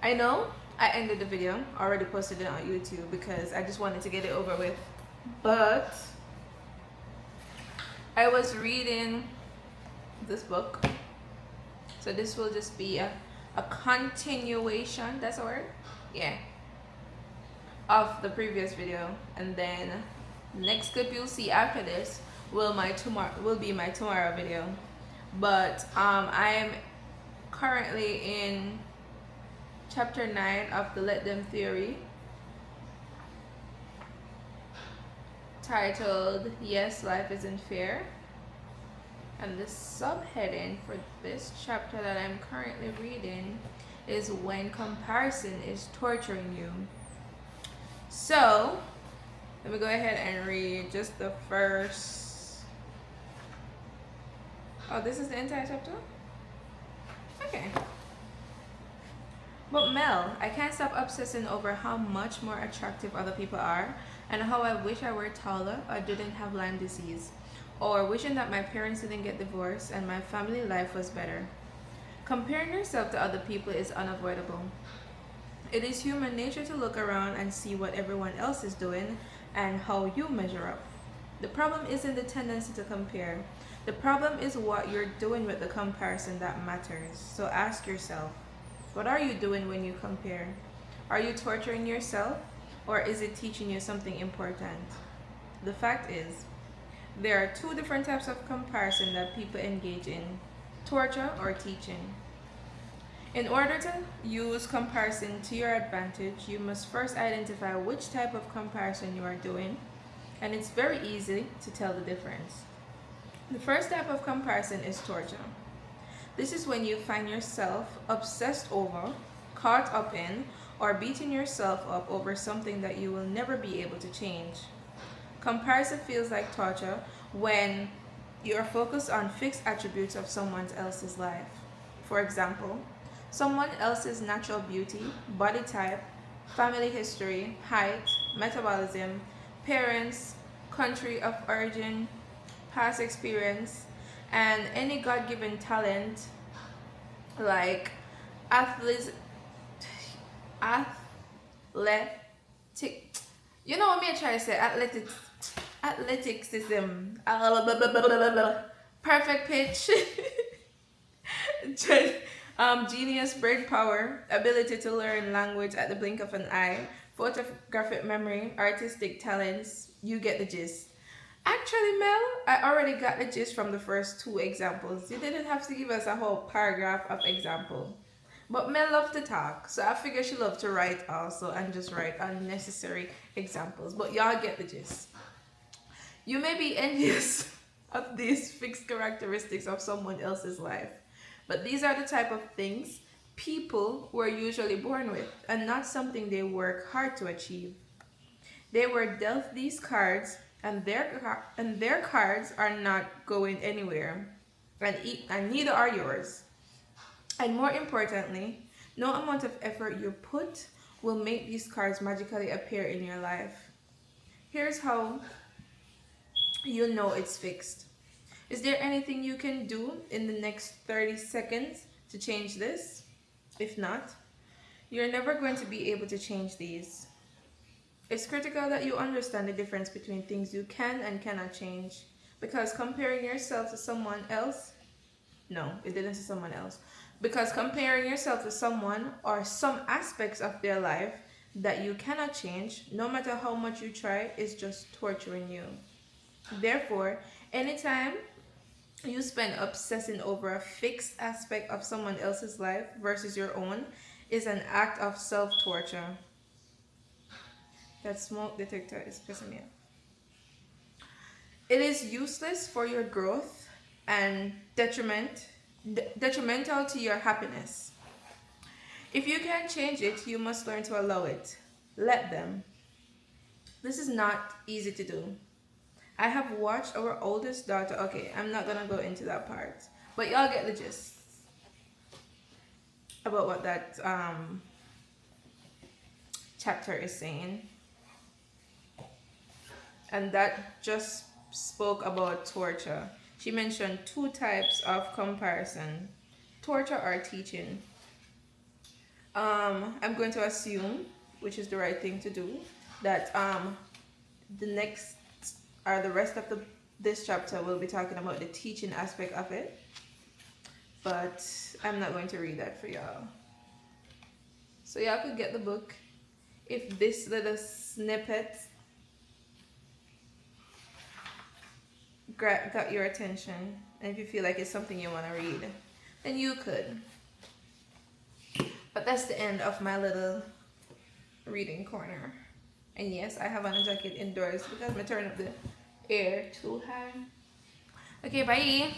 I know I ended the video, already posted it on YouTube because I just wanted to get it over with. But I was reading this book. So this will just be a continuation, that's a word? Yeah. Of the previous video. And then next clip you'll see after this will be my tomorrow video. But I am currently in chapter 9 of the Let Them Theory, titled Yes, Life Isn't Fair. And the subheading for this chapter that I'm currently reading is When Comparison is Torturing You. So let me go ahead and read just the first. Oh, this is the entire chapter? Okay. But Mel, I can't stop obsessing over how much more attractive other people are and how I wish I were taller or didn't have Lyme disease, or wishing that my parents didn't get divorced and my family life was better. Comparing yourself to other people is unavoidable. It is human nature to look around and see what everyone else is doing and how you measure up. The problem isn't the tendency to compare. The problem is what you're doing with the comparison that matters. So ask yourself, what are you doing when you compare? Are you torturing yourself, or is it teaching you something important? The fact is, there are two different types of comparison that people engage in: torture or teaching. In order to use comparison to your advantage, you must first identify which type of comparison you are doing, and it's very easy to tell the difference. The first type of comparison is torture. This is when you find yourself obsessed over, caught up in, or beating yourself up over something that you will never be able to change. Comparison feels like torture when you are focused on fixed attributes of someone else's life. For example, someone else's natural beauty, body type, family history, height, metabolism, parents, country of origin, past experience, and any God-given talent like athletic, you know what I'm trying to say, athleticism, perfect pitch, genius, brain power, ability to learn language at the blink of an eye, photographic memory, artistic talents. You get the gist. Actually, Mel, I already got the gist from the first two examples. You didn't have to give us a whole paragraph of example. But Mel loved to talk, so I figured she loved to write also and just write unnecessary examples. But y'all get the gist. You may be envious of these fixed characteristics of someone else's life, but these are the type of things people were usually born with and not something they work hard to achieve. They were dealt these cards, and their cards are not going anywhere, and neither are yours. And more importantly, no amount of effort you put will make these cards magically appear in your life. Here's how you know it's fixed. Is there anything you can do in the next 30 seconds to change this? If not, you're never going to be able to change these. It's critical that you understand the difference between things you can and cannot change, because comparing yourself to someone else, no, it didn't say someone else, because comparing yourself to someone or some aspects of their life that you cannot change, no matter how much you try, is just torturing you. Therefore, anytime you spend obsessing over a fixed aspect of someone else's life versus your own is an act of self-torture. That smoke detector is pissing me off. It is useless for your growth and detrimental to your happiness. If you can't change it, you must learn to allow it. Let them. This is not easy to do. I have watched our oldest daughter. Okay, I'm not gonna go into that part, but y'all get the gist about what that chapter is saying. And that just spoke about torture. She mentioned two types of comparison: torture or teaching. I'm going to assume, which is the right thing to do, that the next or the rest of this chapter will be talking about the teaching aspect of it, but I'm not going to read that for y'all. So y'all could get the book if this little snippet got your attention, and if you feel like it's something you want to read, then you could. But that's the end of my little reading corner. And yes, I have on a jacket indoors because I turned up the air too high. Okay, bye.